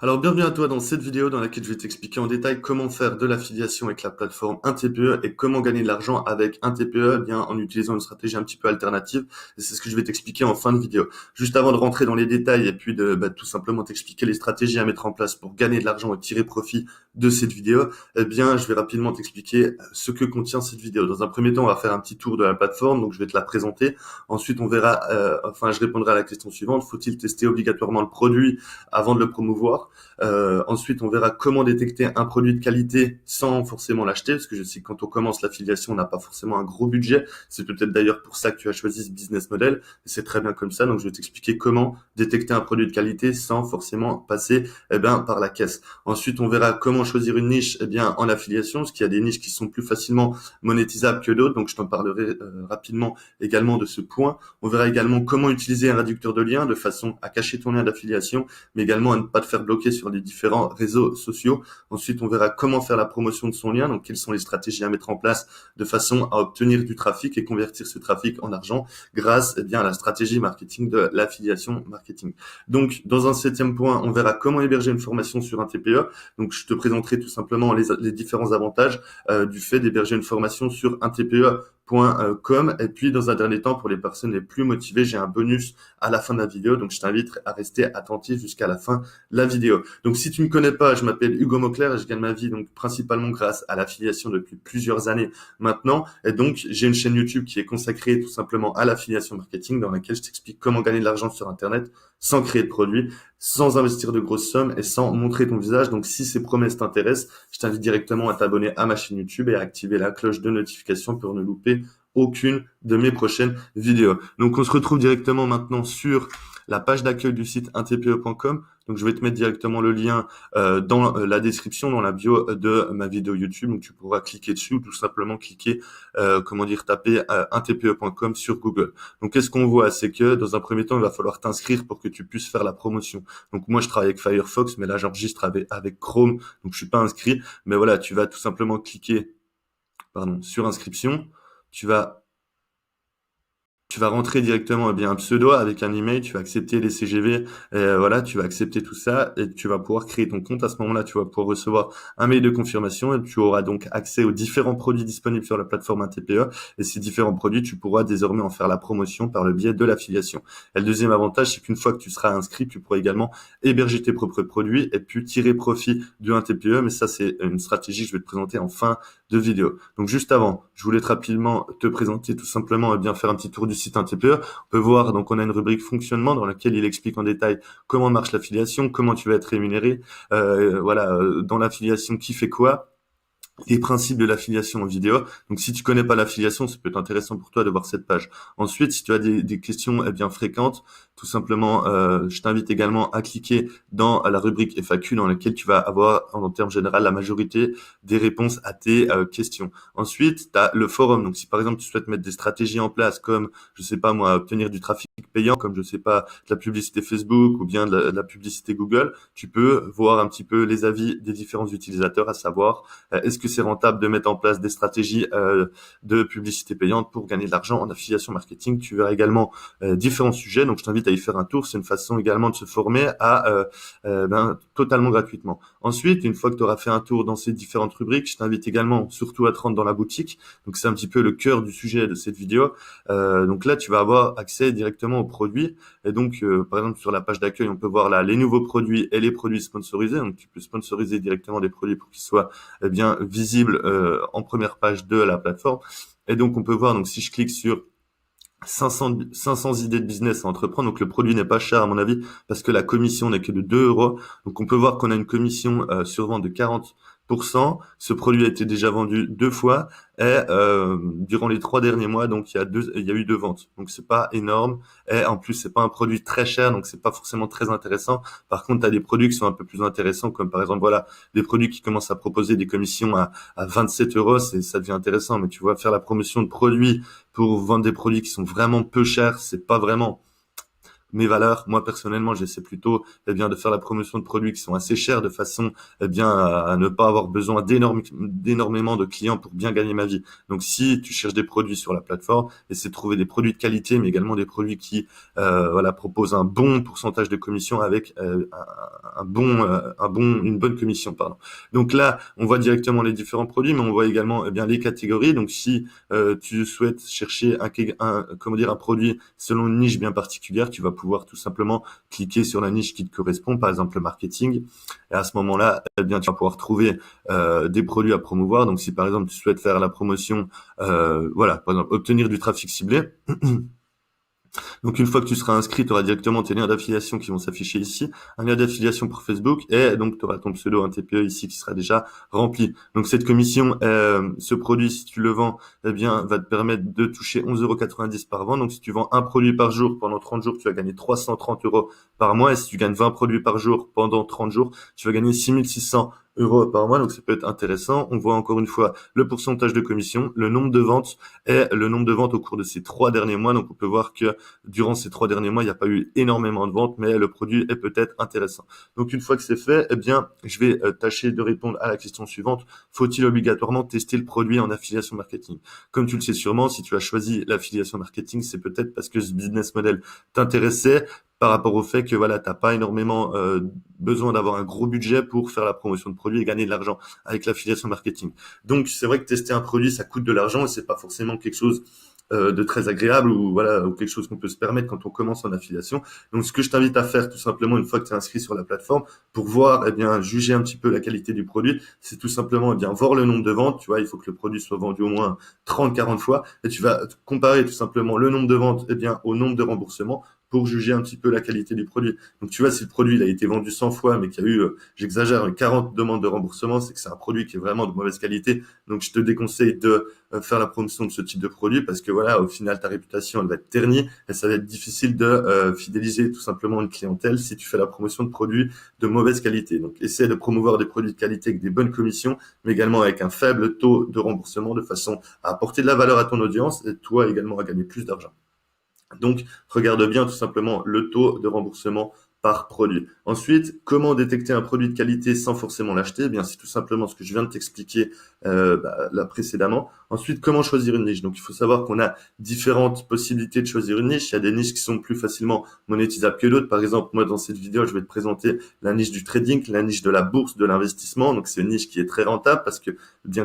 Alors, bienvenue à toi dans cette vidéo dans laquelle je vais t'expliquer en détail comment faire de l'affiliation avec la plateforme un TPE et comment gagner de l'argent avec un TPE, bien en utilisant une stratégie un petit peu alternative. Et c'est ce que je vais t'expliquer en fin de vidéo. Juste avant de rentrer dans les détails et puis de tout simplement t'expliquer les stratégies à mettre en place pour gagner de l'argent et tirer profit de cette vidéo, eh bien, je vais rapidement t'expliquer ce que contient cette vidéo. Dans un premier temps, on va faire un petit tour de la plateforme, donc je vais te la présenter. Ensuite, on verra, je répondrai à la question suivante. Faut-il tester obligatoirement le produit avant de le promouvoir? Ensuite, on verra comment détecter un produit de qualité sans forcément l'acheter, parce que je sais que quand on commence l'affiliation, on n'a pas forcément un gros budget. C'est peut-être d'ailleurs pour ça que tu as choisi ce business model. Et c'est très bien comme ça. Donc, je vais t'expliquer comment détecter un produit de qualité sans forcément passer, par la caisse. Ensuite, on verra comment choisir une niche, en affiliation, parce qu'il y a des niches qui sont plus facilement monétisables que d'autres. Donc, je t'en parlerai rapidement également de ce point. On verra également comment utiliser un réducteur de lien de façon à cacher ton lien d'affiliation, mais également à ne pas te faire bloquer sur les différents réseaux sociaux. Ensuite, on verra comment faire la promotion de son lien, donc quelles sont les stratégies à mettre en place de façon à obtenir du trafic et convertir ce trafic en argent grâce à la stratégie marketing de l'affiliation marketing. Donc, dans un septième point, on verra comment héberger une formation sur un TPE. Donc, je te présenterai tout simplement les différents avantages du fait d'héberger une formation sur un TPE.com. Et puis, dans un dernier temps, pour les personnes les plus motivées, j'ai un bonus à la fin de la vidéo. Donc, je t'invite à rester attentif jusqu'à la fin de la vidéo. Donc, si tu ne me connais pas, je m'appelle Hugo Mauclair et je gagne ma vie donc principalement grâce à l'affiliation depuis plusieurs années maintenant. Et donc, j'ai une chaîne YouTube qui est consacrée tout simplement à l'affiliation marketing dans laquelle je t'explique comment gagner de l'argent sur Internet sans créer de produits, sans investir de grosses sommes et sans montrer ton visage. Donc, si ces promesses t'intéressent, je t'invite directement à t'abonner à ma chaîne YouTube et à activer la cloche de notification pour ne louper aucune de mes prochaines vidéos. Donc, on se retrouve directement maintenant sur la page d'accueil du site intpe.com. Donc, je vais te mettre directement le lien dans la description, dans la bio de ma vidéo YouTube. Donc, tu pourras cliquer dessus ou tout simplement cliquer, taper intpe.com sur Google. Donc, qu'est-ce qu'on voit? C'est que dans un premier temps, il va falloir t'inscrire pour que tu puisses faire la promotion. Donc, moi, je travaille avec Firefox, mais là, j'enregistre avec Chrome. Donc, je suis pas inscrit. Mais voilà, tu vas tout simplement cliquer, sur inscription. Tu vas rentrer directement un pseudo avec un email, tu vas accepter les CGV, tu vas accepter tout ça et tu vas pouvoir créer ton compte. À ce moment-là, tu vas pouvoir recevoir un mail de confirmation et tu auras donc accès aux différents produits disponibles sur la plateforme TPE. Et ces différents produits, tu pourras désormais en faire la promotion par le biais de l'affiliation. Et le deuxième avantage, c'est qu'une fois que tu seras inscrit, tu pourras également héberger tes propres produits et puis tirer profit de un TPE. Mais ça, c'est une stratégie que je vais te présenter en fin de vidéo. Donc juste avant, je voulais rapidement te présenter tout simplement faire un petit tour du site un TPE. On peut voir, donc on a une rubrique fonctionnement dans laquelle il explique en détail comment marche l'affiliation, comment tu vas être rémunéré, dans l'affiliation qui fait quoi, les principes de l'affiliation en vidéo. Donc, si tu connais pas l'affiliation, ça peut être intéressant pour toi de voir cette page. Ensuite, si tu as des questions fréquentes, tout simplement, je t'invite également à cliquer dans la rubrique FAQ dans laquelle tu vas avoir, en termes général, la majorité des réponses à tes questions. Ensuite, tu as le forum. Donc, si par exemple, tu souhaites mettre des stratégies en place comme, je sais pas moi, obtenir du trafic payant, comme je sais pas, de la publicité Facebook ou bien de la publicité Google, tu peux voir un petit peu les avis des différents utilisateurs, à savoir, est-ce que c'est rentable de mettre en place des stratégies de publicité payante pour gagner de l'argent en affiliation marketing. Tu verras également différents sujets, donc je t'invite à y faire un tour. C'est une façon également de se former totalement gratuitement. Ensuite, une fois que tu auras fait un tour dans ces différentes rubriques, je t'invite également surtout à te rendre dans la boutique. Donc c'est un petit peu le cœur du sujet de cette vidéo. Donc là, tu vas avoir accès directement aux produits. Et donc, par exemple, sur la page d'accueil, on peut voir là les nouveaux produits et les produits sponsorisés. Donc, tu peux sponsoriser directement des produits pour qu'ils soient visible en première page de la plateforme. Et donc, on peut voir, donc si je clique sur 500 idées de business à entreprendre. Donc, le produit n'est pas cher, à mon avis, parce que la commission n'est que de 2 euros. Donc, on peut voir qu'on a une commission sur vente de 40%. Ce produit a été déjà vendu 2 fois et durant les 3 derniers mois, donc il y a eu 2 ventes. Donc, c'est pas énorme et en plus, c'est pas un produit très cher, donc c'est pas forcément très intéressant. Par contre, tu as des produits qui sont un peu plus intéressants, comme par exemple, des produits qui commencent à proposer des commissions à 27 euros. Ça devient intéressant, mais tu vois, faire la promotion de produits pour vendre des produits qui sont vraiment peu chers, c'est pas vraiment mes valeurs. Moi, personnellement, j'essaie plutôt, de faire la promotion de produits qui sont assez chers de façon, à ne pas avoir besoin d'énormément de clients pour bien gagner ma vie. Donc, si tu cherches des produits sur la plateforme, essaie de trouver des produits de qualité, mais également des produits qui, proposent un bon pourcentage de commission avec une bonne commission, pardon. Donc là, on voit directement les différents produits, mais on voit également les catégories. Donc si tu souhaites chercher un produit selon une niche bien particulière, tu vas pouvoir tout simplement cliquer sur la niche qui te correspond, par exemple le marketing. Et à ce moment-là, tu vas pouvoir trouver des produits à promouvoir. Donc si par exemple tu souhaites faire la promotion, par exemple obtenir du trafic ciblé. Donc une fois que tu seras inscrit, tu auras directement tes liens d'affiliation qui vont s'afficher ici, un lien d'affiliation pour Facebook, et donc tu auras ton pseudo, un TPE ici qui sera déjà rempli. Donc cette commission, ce produit, si tu le vends, va te permettre de toucher 11,90 € par vente. Donc si tu vends un produit par jour pendant 30 jours, tu vas gagner 330 € par mois. Et si tu gagnes 20 produits par jour pendant 30 jours, tu vas gagner 6 600 € par mois. Donc ça peut être intéressant. On voit encore une fois le pourcentage de commission, le nombre de ventes et le nombre de ventes au cours de ces 3 derniers mois. Donc on peut voir que durant ces 3 derniers mois, il n'y a pas eu énormément de ventes, mais le produit est peut-être intéressant. Donc une fois que c'est fait, je vais tâcher de répondre à la question suivante. Faut-il obligatoirement tester le produit en affiliation marketing? Comme tu le sais sûrement, si tu as choisi l'affiliation marketing, c'est peut-être parce que ce business model t'intéressait par rapport au fait que t'as pas énormément besoin d'avoir un gros budget pour faire la promotion de produits et gagner de l'argent avec l'affiliation marketing. Donc c'est vrai que tester un produit, ça coûte de l'argent et c'est pas forcément quelque chose de très agréable ou quelque chose qu'on peut se permettre quand on commence en affiliation. Donc ce que je t'invite à faire tout simplement une fois que tu es inscrit sur la plateforme pour voir juger un petit peu la qualité du produit, c'est tout simplement voir le nombre de ventes, tu vois, il faut que le produit soit vendu au moins 30-40 fois et tu vas comparer tout simplement le nombre de ventes au nombre de remboursements pour juger un petit peu la qualité du produit. Donc tu vois, si le produit il a été vendu 100 fois mais qu'il y a eu j'exagère 40 demandes de remboursement, c'est que c'est un produit qui est vraiment de mauvaise qualité. Donc je te déconseille de faire la promotion de ce type de produit parce que au final ta réputation elle va être ternie et ça va être difficile de fidéliser tout simplement une clientèle si tu fais la promotion de produits de mauvaise qualité. Donc essaie de promouvoir des produits de qualité avec des bonnes commissions mais également avec un faible taux de remboursement de façon à apporter de la valeur à ton audience et toi également à gagner plus d'argent. Donc, regarde bien tout simplement le taux de remboursement par produit. Ensuite, comment détecter un produit de qualité sans forcément l'acheter? Eh bien, c'est tout simplement ce que je viens de t'expliquer là précédemment. Ensuite, comment choisir une niche? Donc, il faut savoir qu'on a différentes possibilités de choisir une niche. Il y a des niches qui sont plus facilement monétisables que d'autres. Par exemple, moi, dans cette vidéo, je vais te présenter la niche du trading, la niche de la bourse, de l'investissement. Donc, c'est une niche qui est très rentable parce que,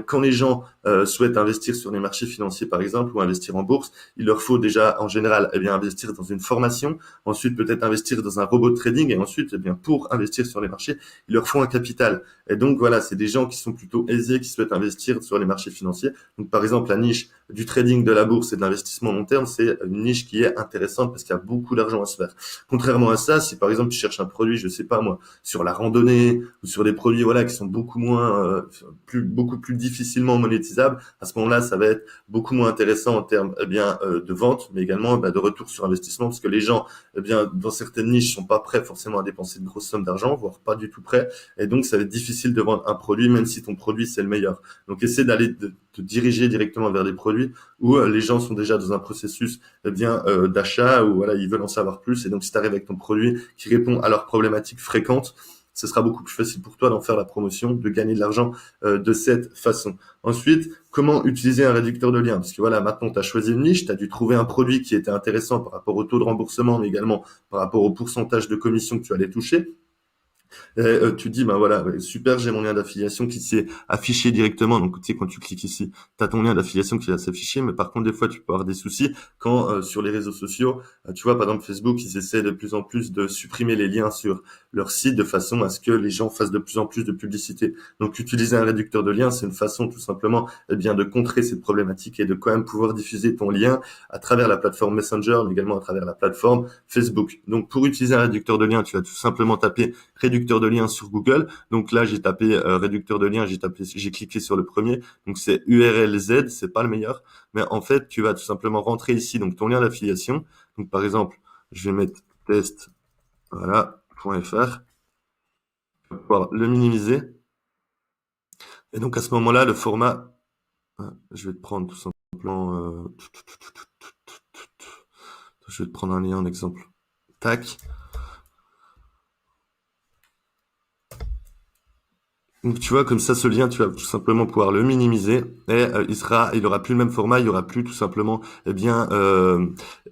quand les gens souhaitent investir sur les marchés financiers, par exemple, ou investir en bourse, il leur faut déjà, en général, investir dans une formation. Ensuite, peut-être investir dans un robot de trading et ensuite, pour investir sur les marchés, il leur faut un capital. Et donc, c'est des gens qui sont plutôt aisés, qui souhaitent investir sur les marchés financiers. Donc, par exemple, la niche du trading, de la bourse et de l'investissement long terme, c'est une niche qui est intéressante parce qu'il y a beaucoup d'argent à se faire. Contrairement à ça, si par exemple, tu cherches un produit, je sais pas moi, sur la randonnée ou sur des produits, qui sont beaucoup plus difficilement monétisables, à ce moment-là, ça va être beaucoup moins intéressant en termes, de vente, mais également, de retour sur investissement parce que les gens, dans certaines niches, sont pas prêts forcément à dépenser de grosses sommes d'argent, voire pas du tout prêts. Et donc, ça va être difficile de vendre un produit, même si ton produit, c'est le meilleur. Donc, essaie de te diriger directement vers des produits où les gens sont déjà dans un processus, d'achat, où ils veulent en savoir plus. Et donc, si tu arrives avec ton produit qui répond à leurs problématiques fréquentes, ce sera beaucoup plus facile pour toi d'en faire la promotion, de gagner de l'argent de cette façon. Ensuite, comment utiliser un réducteur de lien? Parce que maintenant tu as choisi une niche, tu as dû trouver un produit qui était intéressant par rapport au taux de remboursement, mais également par rapport au pourcentage de commission que tu allais toucher. Et, tu dis, ouais, super, j'ai mon lien d'affiliation qui s'est affiché directement. Donc, tu sais, quand tu cliques ici, tu as ton lien d'affiliation qui va s'afficher. Mais par contre, des fois, tu peux avoir des soucis quand sur les réseaux sociaux, tu vois, par exemple, Facebook, ils essaient de plus en plus de supprimer les liens sur leur site de façon à ce que les gens fassent de plus en plus de publicité. Donc, utiliser un réducteur de liens, c'est une façon tout simplement de contrer cette problématique et de quand même pouvoir diffuser ton lien à travers la plateforme Messenger, mais également à travers la plateforme Facebook. Donc, pour utiliser un réducteur de liens, tu vas tout simplement taper réducteur de liens sur Google. Donc là, j'ai tapé réducteur de liens, j'ai cliqué sur le premier. Donc c'est URLZ, c'est pas le meilleur, mais en fait, tu vas tout simplement rentrer ici donc ton lien d'affiliation. Donc par exemple, je vais mettre test .fr pour pouvoir le minimiser. Et donc à ce moment-là, le format, je vais te prendre tout simplement je vais te prendre un lien en exemple. Tac. Donc tu vois, comme ça, ce lien, tu vas tout simplement pouvoir le minimiser et il aura plus le même format, il y aura plus tout simplement, eh bien,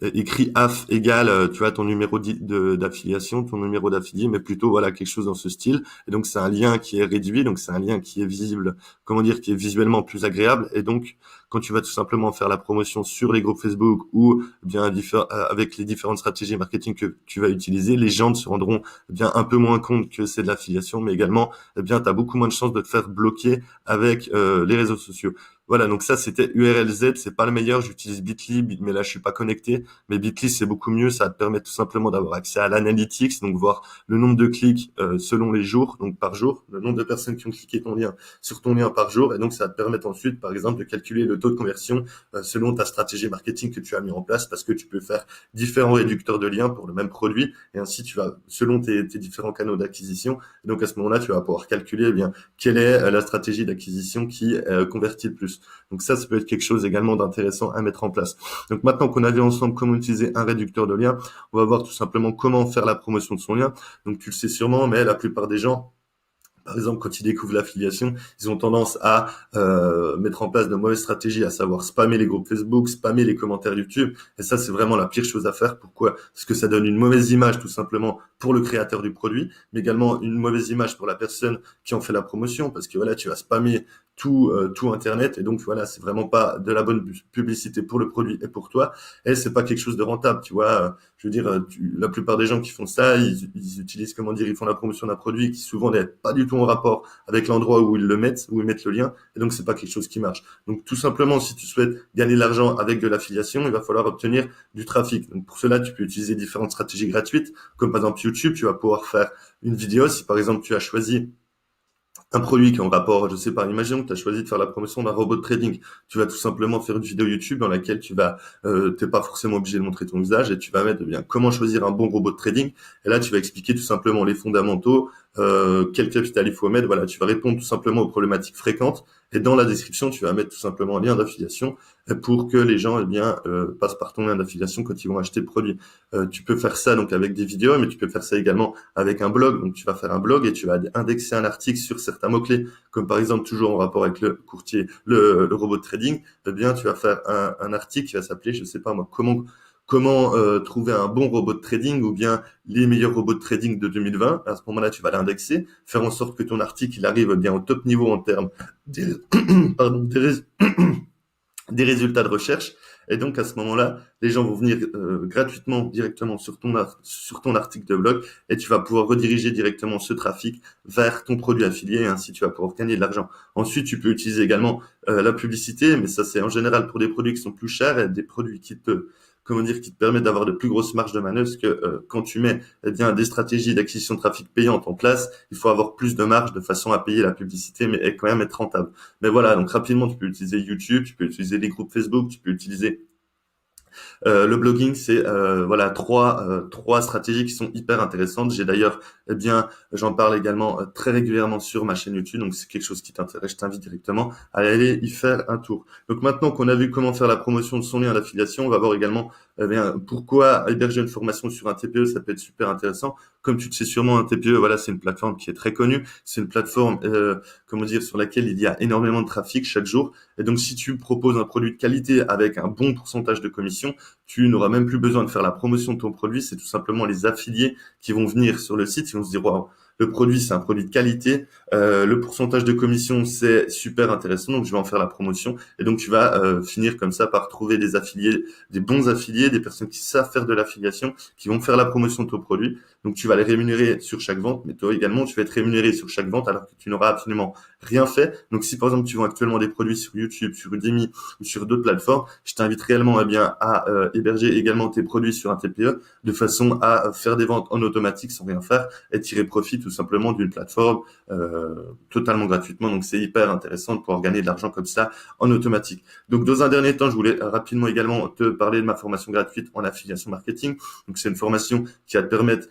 écrit AF égale, tu vois, ton numéro d'affiliation, ton numéro d'affilié, mais plutôt voilà quelque chose dans ce style. Et donc c'est un lien qui est réduit, donc c'est un lien qui est visible, comment dire, qui est visuellement plus agréable. Et donc quand tu vas tout simplement faire la promotion sur les groupes Facebook ou eh bien avec les différentes stratégies marketing que tu vas utiliser, les gens se rendront eh bien un peu moins compte que c'est de l'affiliation, mais également eh bien, tu as beaucoup moins de chances de te faire bloquer avec les réseaux sociaux. Voilà, donc ça, c'était URLZ, c'est pas le meilleur, j'utilise Bitly, mais là, je suis pas connecté. Mais Bitly, c'est beaucoup mieux, ça te permet tout simplement d'avoir accès à l'analytics, donc voir le nombre de clics selon les jours, donc par jour, le nombre de personnes qui ont cliqué ton lien sur ton lien par jour, et donc ça va te permettre ensuite, par exemple, de calculer le taux de conversion selon ta stratégie marketing que tu as mis en place, parce que tu peux faire différents réducteurs de liens pour le même produit, et ainsi tu vas, selon tes différents canaux d'acquisition, et donc à ce moment-là, tu vas pouvoir calculer eh bien quelle est la stratégie d'acquisition qui convertit le plus. Donc ça peut être quelque chose également d'intéressant à mettre en place. Donc maintenant qu'on a vu ensemble comment utiliser un réducteur de liens, on va voir tout simplement comment faire la promotion de son lien. Donc tu le sais sûrement, mais la plupart des gens, par exemple, quand ils découvrent l'affiliation, ils ont tendance à mettre en place de mauvaises stratégies, à savoir spammer les groupes Facebook, spammer les commentaires YouTube. Et ça, c'est vraiment la pire chose à faire. Pourquoi? Parce que ça donne une mauvaise image, tout simplement, pour le créateur du produit, mais également une mauvaise image pour la personne qui en fait la promotion, parce que voilà, tu vas spammer tout Internet, et donc voilà, c'est vraiment pas de la bonne publicité pour le produit et pour toi. Et c'est pas quelque chose de rentable, tu vois. Je veux dire, la plupart des gens qui font ça, ils utilisent, comment dire, ils font la promotion d'un produit qui souvent n'est pas du tout en rapport avec l'endroit où ils le mettent, où ils mettent le lien, et donc c'est pas quelque chose qui marche. Donc tout simplement, si tu souhaites gagner de l'argent avec de l'affiliation, il va falloir obtenir du trafic. Donc pour cela, tu peux utiliser différentes stratégies gratuites, comme par exemple YouTube, tu vas pouvoir faire une vidéo. Si par exemple tu as choisi un produit qui est en rapport, je sais pas, imaginons que tu as choisi de faire la promotion d'un robot de trading. Tu vas tout simplement faire une vidéo YouTube dans laquelle t'es pas forcément obligé de montrer ton visage et tu vas mettre eh bien comment choisir un bon robot de trading. Et là, tu vas expliquer tout simplement les fondamentaux, quel capital il faut mettre. Voilà, tu vas répondre tout simplement aux problématiques fréquentes. Et dans la description, tu vas mettre tout simplement un lien d'affiliation pour que les gens eh bien passent par ton lien d'affiliation quand ils vont acheter le produit. Tu peux faire ça donc avec des vidéos, mais tu peux faire ça également avec un blog. Donc tu vas faire un blog et tu vas indexer un article sur certains mots-clés, comme par exemple toujours en rapport avec le courtier, le robot de trading. Eh bien, tu vas faire un article qui va s'appeler, je sais pas moi, comment trouver un bon robot de trading ou bien les meilleurs robots de trading de 2020. À ce moment-là, tu vas l'indexer, faire en sorte que ton article il arrive bien au top niveau en termes des, pardon, des résultats de recherche. Et donc à ce moment-là, les gens vont venir gratuitement directement sur ton article de blog et tu vas pouvoir rediriger directement ce trafic vers ton produit affilié et ainsi tu vas pouvoir gagner de l'argent. Ensuite, tu peux utiliser également la publicité, mais ça c'est en général pour des produits qui sont plus chers et des produits qui te permettent d'avoir de plus grosses marges de manœuvre, parce que quand tu mets eh bien des stratégies d'acquisition de trafic payantes en place, il faut avoir plus de marge de façon à payer la publicité, mais quand même être rentable. Mais voilà, donc rapidement, tu peux utiliser YouTube, tu peux utiliser les groupes Facebook, tu peux utiliser le blogging, c'est voilà trois stratégies qui sont hyper intéressantes. J'ai d'ailleurs, eh bien, j'en parle également très régulièrement sur ma chaîne YouTube. Donc, c'est quelque chose qui t'intéresse, je t'invite directement à aller y faire un tour. Donc, maintenant qu'on a vu comment faire la promotion de son lien d'affiliation, on va voir également eh bien pourquoi héberger une formation sur un TPE. Ça peut être super intéressant. Comme tu le sais sûrement, un TPE, voilà, c'est une plateforme qui est très connue. C'est une plateforme, comment dire, sur laquelle il y a énormément de trafic chaque jour. Et donc, si tu proposes un produit de qualité avec un bon pourcentage de commission, tu n'auras même plus besoin de faire la promotion de ton produit. C'est tout simplement les affiliés qui vont venir sur le site, qui vont se dire, waouh, le produit, c'est un produit de qualité. Le pourcentage de commission, c'est super intéressant. Donc, je vais en faire la promotion. Et donc, tu vas finir comme ça par trouver des affiliés, des bons affiliés, des personnes qui savent faire de l'affiliation, qui vont faire la promotion de ton produit. Donc, tu vas les rémunérer sur chaque vente. Mais toi également, tu vas être rémunéré sur chaque vente alors que tu n'auras absolument rien fait. Donc, si par exemple, tu vends actuellement des produits sur YouTube, sur Udemy ou sur d'autres plateformes, je t'invite réellement eh bien, à héberger également tes produits sur un TPE de façon à faire des ventes en automatique sans rien faire et tirer profit tout simplement d'une plateforme totalement gratuitement. Donc c'est hyper intéressant de pouvoir gagner de l'argent comme ça en automatique. Donc dans un dernier temps, je voulais rapidement également te parler de ma formation gratuite en affiliation marketing. Donc c'est une formation qui va te permettre,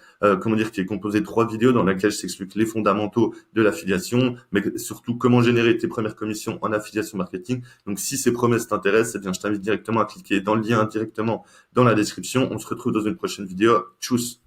qui est composée de 3 vidéos dans laquelle je t'explique les fondamentaux de l'affiliation, mais surtout comment générer tes premières commissions en affiliation marketing. Donc si ces promesses t'intéressent, eh bien je t'invite directement à cliquer dans le lien directement dans la description. On se retrouve dans une prochaine vidéo. Tchuss!